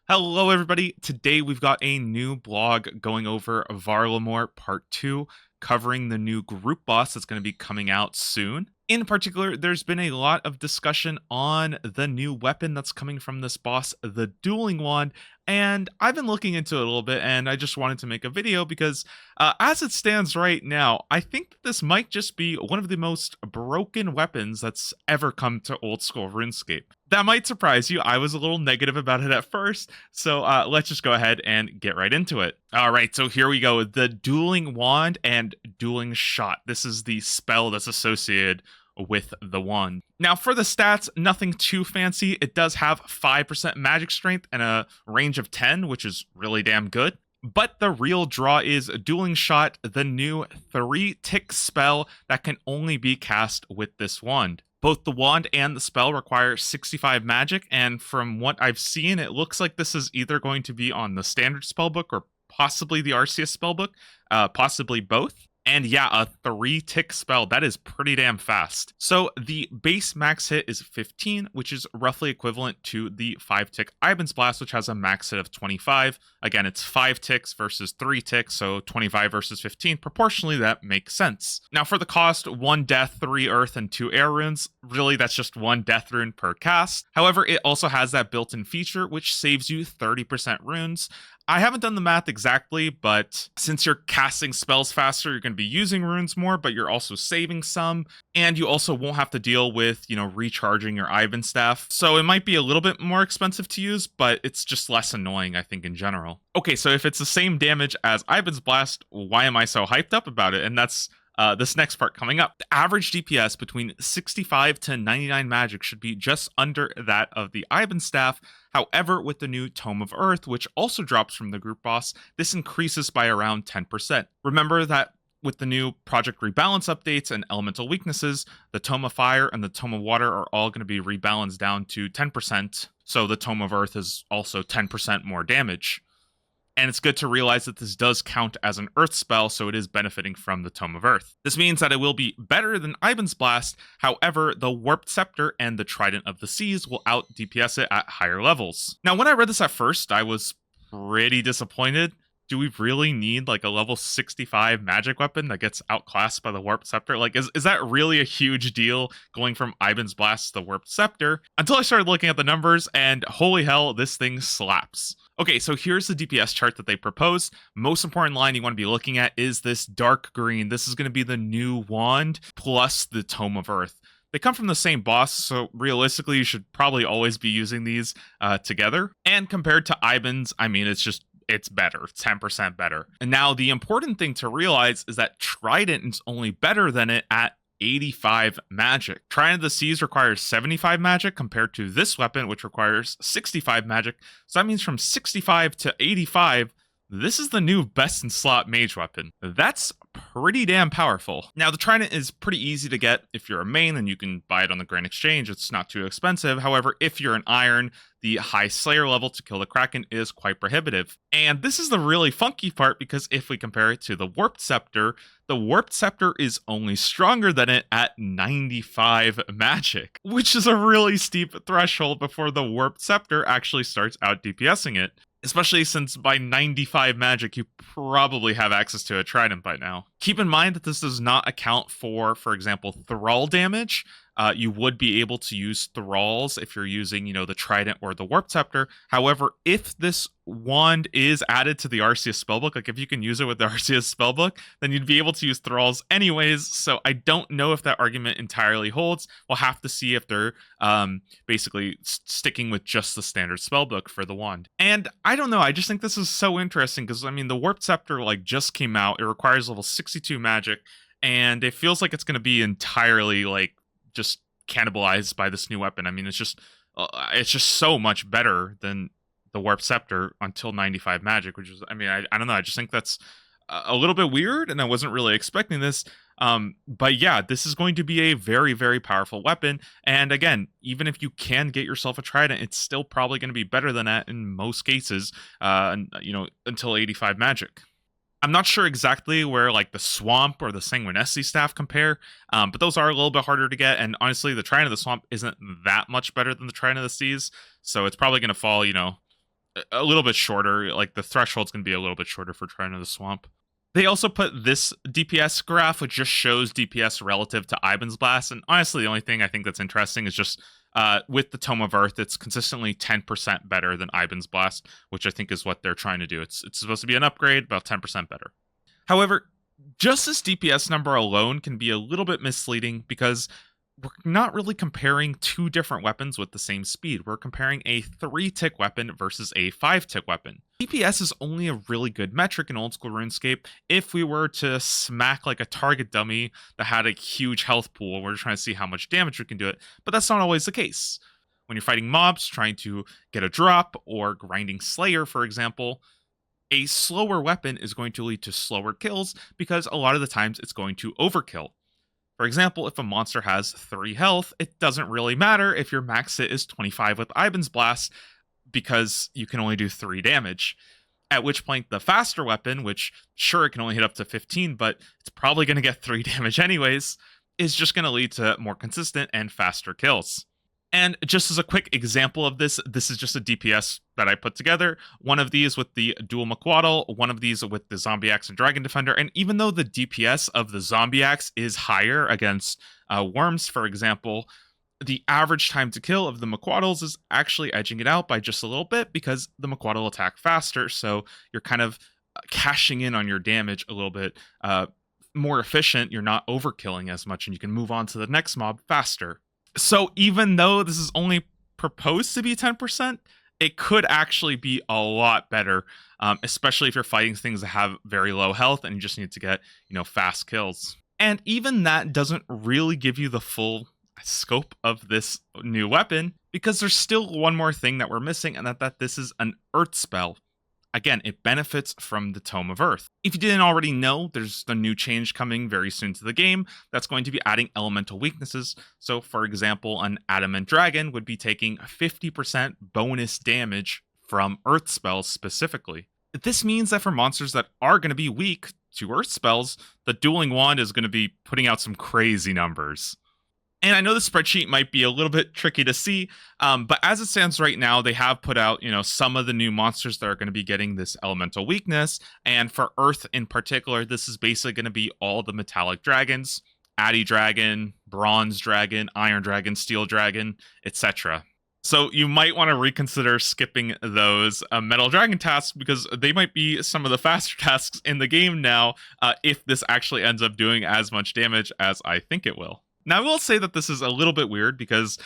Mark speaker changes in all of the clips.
Speaker 1: Hello, everybody. Today we've got a new blog going over Varlamore Part 2, covering the new group boss that's going to be coming out soon. In particular, there's been a lot of discussion on the new weapon that's coming from this boss, the Dueling Wand, and I've been looking into it a little bit, and I just wanted to make a video because, as it stands right now, I think that this might just be one of the most broken weapons that's ever come to old school RuneScape. That might surprise you. I was a little negative about it at first, so let's just go ahead and get right into it. All right, so here we go. The Dueling Wand and Dueling Shot. This is the spell that's associated with the wand. Now, for the stats, nothing too fancy. It does have 5% magic strength and a range of 10, which is really damn good. But the real draw is Dueling Shot, the new 3-tick spell that can only be cast with this wand. Both the wand and the spell require 65 magic, and from what I've seen, it looks like this is either going to be on the standard spellbook or possibly the RCS spellbook, possibly both. And yeah, a 3-tick spell, that is pretty damn fast. So the base max hit is 15, which is roughly equivalent to the 5-tick Iban's Blast, which has a max hit of 25. Again, it's 5 ticks versus 3 ticks, so 25 versus 15. Proportionally, that makes sense. Now for the cost, 1 death, 3 earth, and 2 air runes. Really, that's just 1 death rune per cast. However, it also has that built-in feature, which saves you 30% runes. I haven't done the math exactly, but since you're casting spells faster, you're going to be using runes more, but you're also saving some, and you also won't have to deal with, recharging your Ivan staff. So it might be a little bit more expensive to use, but it's just less annoying, I think, in general. Okay, so if it's the same damage as Ivan's Blast, why am I so hyped up about it? And that's this next part coming up. The average DPS between 65 to 99 magic should be just under that of the Iban staff. However, with the new Tome of Earth, which also drops from the group boss, this increases by around 10%. Remember that with the new Project Rebalance updates and elemental weaknesses, the Tome of Fire and the Tome of Water are all going to be rebalanced down to 10%, so the Tome of Earth is also 10% more damage. And it's good to realize that this does count as an Earth spell, so it is benefiting from the Tome of Earth. This means that it will be better than Iban's Blast, however, the Warped Scepter and the Trident of the Seas will out DPS it at higher levels. Now, when I read this at first, I was pretty disappointed. Do we really need like a level 65 magic weapon that gets outclassed by the Warped Scepter? Like, is that really a huge deal going from Iban's Blast to the Warped Scepter? Until I started looking at the numbers, and holy hell, this thing slaps. Okay, so here's the DPS chart that they proposed. Most important line you want to be looking at is this dark green. This is going to be the new wand plus the Tome of Earth. They come from the same boss, so realistically, you should probably always be using these together. And compared to Iban's, I mean, it's better, 10% better. And now the important thing to realize is that Trident is only better than it at 85 magic. Trident of the Seas requires 75 magic compared to this weapon, which requires 65 magic. So that means from 65 to 85, this is the new best in slot mage weapon. That's pretty damn powerful. Now, the Trident is pretty easy to get if you're a main, and you can buy it on the Grand Exchange. It's not too expensive. However, if you're an Iron, the high Slayer level to kill the Kraken is quite prohibitive. And this is the really funky part, because if we compare it to the Warped Scepter is only stronger than it at 95 magic, which is a really steep threshold before the Warped Scepter actually starts out DPSing it. Especially since by 95 magic, you probably have access to a Trident by now. Keep in mind that this does not account for example, Thrall damage. You would be able to use Thralls if you're using, the Trident or the Warp Scepter. However, if this wand is added to the RCS spellbook, like if you can use it with the RCS spellbook, then you'd be able to use Thralls anyways. So I don't know if that argument entirely holds. We'll have to see if they're basically sticking with just the standard spellbook for the wand. And I don't know, I just think this is so interesting because, I mean, the Warp Scepter just came out. It requires level 62 magic, and it feels like it's going to be entirely just cannibalized by this new weapon. I mean, it's just so much better than the Warp Scepter until 95 magic, which is, I mean, I don't know. I just think that's a little bit weird, and I wasn't really expecting this. But yeah, this is going to be a very, very powerful weapon. And again, even if you can get yourself a Trident, it's still probably going to be better than that in most cases, until 85 magic. I'm not sure exactly where the Swamp or the Sanguinesti staff compare, but those are a little bit harder to get. And honestly, the Trident of the Swamp isn't that much better than the Trident of the Seas, so it's probably going to fall, a little bit shorter. Like the threshold's going to be a little bit shorter for Trident of the Swamp. They also put this DPS graph, which just shows DPS relative to Iban's Blast. And honestly, the only thing I think that's interesting is just with the Tome of Earth, it's consistently 10% better than Iban's Blast, which I think is what they're trying to do. It's supposed to be an upgrade, about 10% better. However, just this DPS number alone can be a little bit misleading because we're not really comparing two different weapons with the same speed. We're comparing a 3-tick weapon versus a 5-tick weapon. DPS is only a really good metric in old school RuneScape if we were to smack like a target dummy that had a huge health pool. We're trying to see how much damage we can do it, but that's not always the case. When you're fighting mobs, trying to get a drop, or grinding Slayer, for example, a slower weapon is going to lead to slower kills because a lot of the times it's going to overkill. For example, if a monster has 3 health, it doesn't really matter if your max hit is 25 with Iban's Blast because you can only do 3 damage. At which point the faster weapon, which sure it can only hit up to 15, but it's probably going to get 3 damage anyways, is just going to lead to more consistent and faster kills. And just as a quick example of this is just a DPS that I put together. One of these with the dual Maquaddle, one of these with the Zombie Axe and Dragon Defender. And even though the DPS of the Zombie Axe is higher against worms, for example, the average time to kill of the Maquaddles is actually edging it out by just a little bit because the Maquaddle attack faster. So you're kind of cashing in on your damage a little bit more efficient. You're not overkilling as much and you can move on to the next mob faster. So even though this is only proposed to be 10%, it could actually be a lot better, especially if you're fighting things that have very low health and you just need to get, fast kills. And even that doesn't really give you the full scope of this new weapon because there's still one more thing that we're missing, and that this is an Earth spell. Again, it benefits from the Tome of Earth. If you didn't already know, there's a new change coming very soon to the game that's going to be adding elemental weaknesses. So, for example, an Adamant Dragon would be taking 50% bonus damage from Earth spells specifically. This means that for monsters that are going to be weak to Earth spells, the Dueling Wand is going to be putting out some crazy numbers. And I know the spreadsheet might be a little bit tricky to see, but as it stands right now, they have put out, some of the new monsters that are going to be getting this elemental weakness. And for Earth in particular, this is basically going to be all the metallic dragons, Addy Dragon, Bronze Dragon, Iron Dragon, Steel Dragon, etc. So you might want to reconsider skipping those Metal Dragon tasks because they might be some of the faster tasks in the game now if this actually ends up doing as much damage as I think it will. Now, I will say that this is a little bit weird because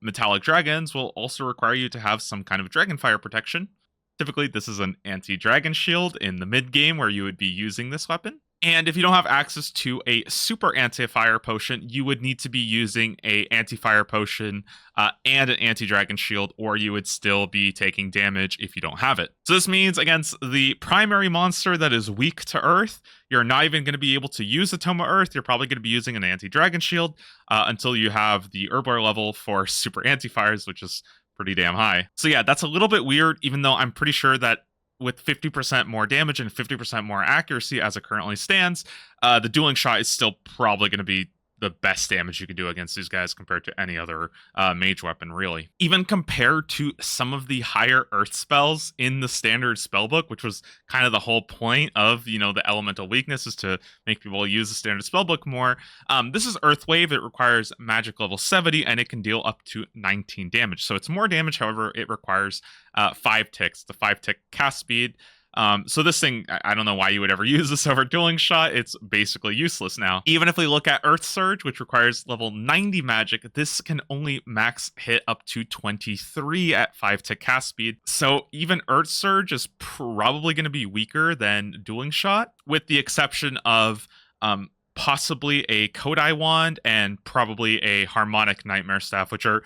Speaker 1: metallic dragons will also require you to have some kind of dragonfire protection. Typically, this is an anti-dragon shield in the mid-game where you would be using this weapon. And if you don't have access to a super anti-fire potion, you would need to be using a anti-fire potion and an anti-dragon shield, or you would still be taking damage if you don't have it. So this means against the primary monster that is weak to Earth, you're not even going to be able to use the Tome of Earth. You're probably going to be using an anti-dragon shield until you have the Herblore level for super anti-fires, which is pretty damn high. So yeah, that's a little bit weird, even though I'm pretty sure that with 50% more damage and 50% more accuracy as it currently stands, the dueling shot is still probably going to be the best damage you can do against these guys compared to any other mage weapon, really. Even compared to some of the higher earth spells in the standard spellbook, which was kind of the whole point of, the elemental weakness is to make people use the standard spellbook more. This is Earth Wave. It requires magic level 70, and it can deal up to 19 damage. So it's more damage, however, it requires 5 ticks, the 5-tick cast speed. So this thing, I don't know why you would ever use this over Dueling Shot. It's basically useless now. Even if we look at Earth Surge, which requires level 90 magic, this can only max hit up to 23 at 5-tick cast speed. So even Earth Surge is probably going to be weaker than Dueling Shot, with the exception of possibly a Kodai Wand and probably a Harmonic Nightmare Staff, which are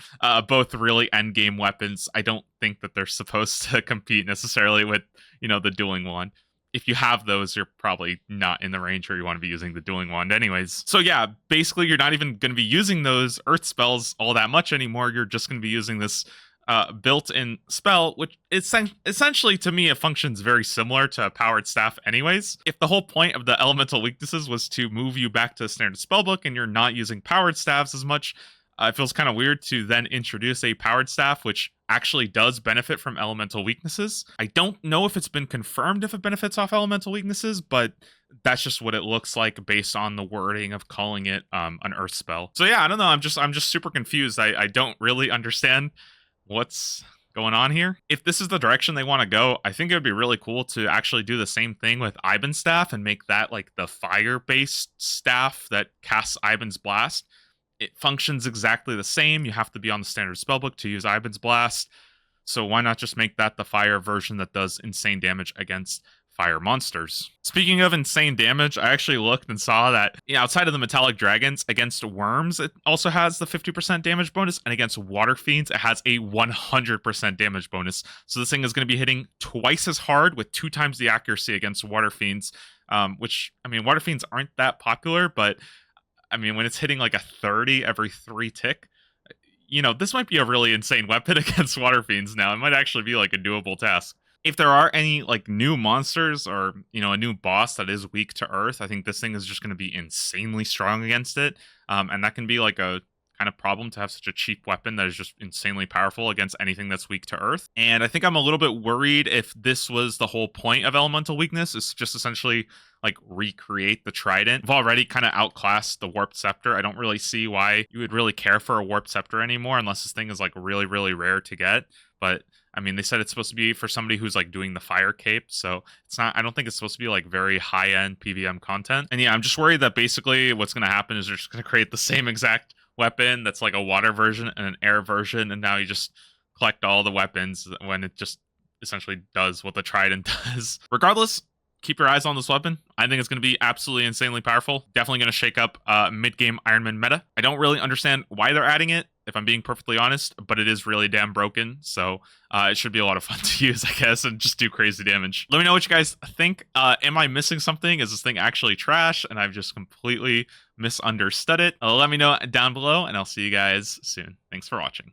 Speaker 1: both really endgame weapons. I don't think that they're supposed to compete necessarily with, the Dueling Wand. If you have those, you're probably not in the range where you want to be using the Dueling Wand anyways. So yeah, basically you're not even going to be using those Earth spells all that much anymore. You're just going to be using this built-in spell, which essentially to me it functions very similar to a powered staff anyways. If the whole point of the elemental weaknesses was to move you back to the standard spellbook and you're not using powered staffs as much, It feels kind of weird to then introduce a powered staff, which actually does benefit from elemental weaknesses. I don't know if it's been confirmed if it benefits off elemental weaknesses, but that's just what it looks like based on the wording of calling it an earth spell. So yeah, I don't know. I'm just super confused. I don't really understand what's going on here. If this is the direction they want to go, I think it would be really cool to actually do the same thing with Iban's staff and make that like the fire-based staff that casts Iban's blast. It functions exactly the same. You have to be on the standard spellbook to use Iban's blast. So why not just make that the fire version that does insane damage against fire monsters? Speaking of insane damage, I actually looked and saw that outside of the metallic dragons, against worms, it also has the 50% damage bonus, and against water fiends, it has a 100% damage bonus. So this thing is going to be hitting twice as hard with 2 times the accuracy against water fiends, which, I mean, water fiends aren't that popular, but I mean, when it's hitting like a 30 every 3 tick, this might be a really insane weapon against water fiends now. It might actually be like a doable task. If there are any like new monsters or, a new boss that is weak to earth, I think this thing is just going to be insanely strong against it. And that can be like a kind of problem to have such a cheap weapon that is just insanely powerful against anything that's weak to earth. And I think I'm a little bit worried if this was the whole point of elemental weakness, is just essentially like recreate the trident. We've already kind of outclassed the warped scepter. I don't really see why you would really care for a warped scepter anymore unless this thing is like really, really rare to get. But I mean, they said it's supposed to be for somebody who's like doing the fire cape, so it's not, I don't think it's supposed to be like very high-end PVM content. And yeah, I'm just worried that basically what's going to happen is they're just going to create the same exact weapon that's like a water version and an air version, and now you just collect all the weapons when it just essentially does what the trident does. Regardless, keep your eyes on this weapon. I think it's going to be absolutely insanely powerful. Definitely going to shake up mid-game Ironman meta. I don't really understand why they're adding it, if I'm being perfectly honest, but it is really damn broken, so it should be a lot of fun to use, I guess, and just do crazy damage. Let me know what you guys think. Am I missing something? Is this thing actually trash, and I've just completely misunderstood it? Let me know down below, and I'll see you guys soon. Thanks for watching.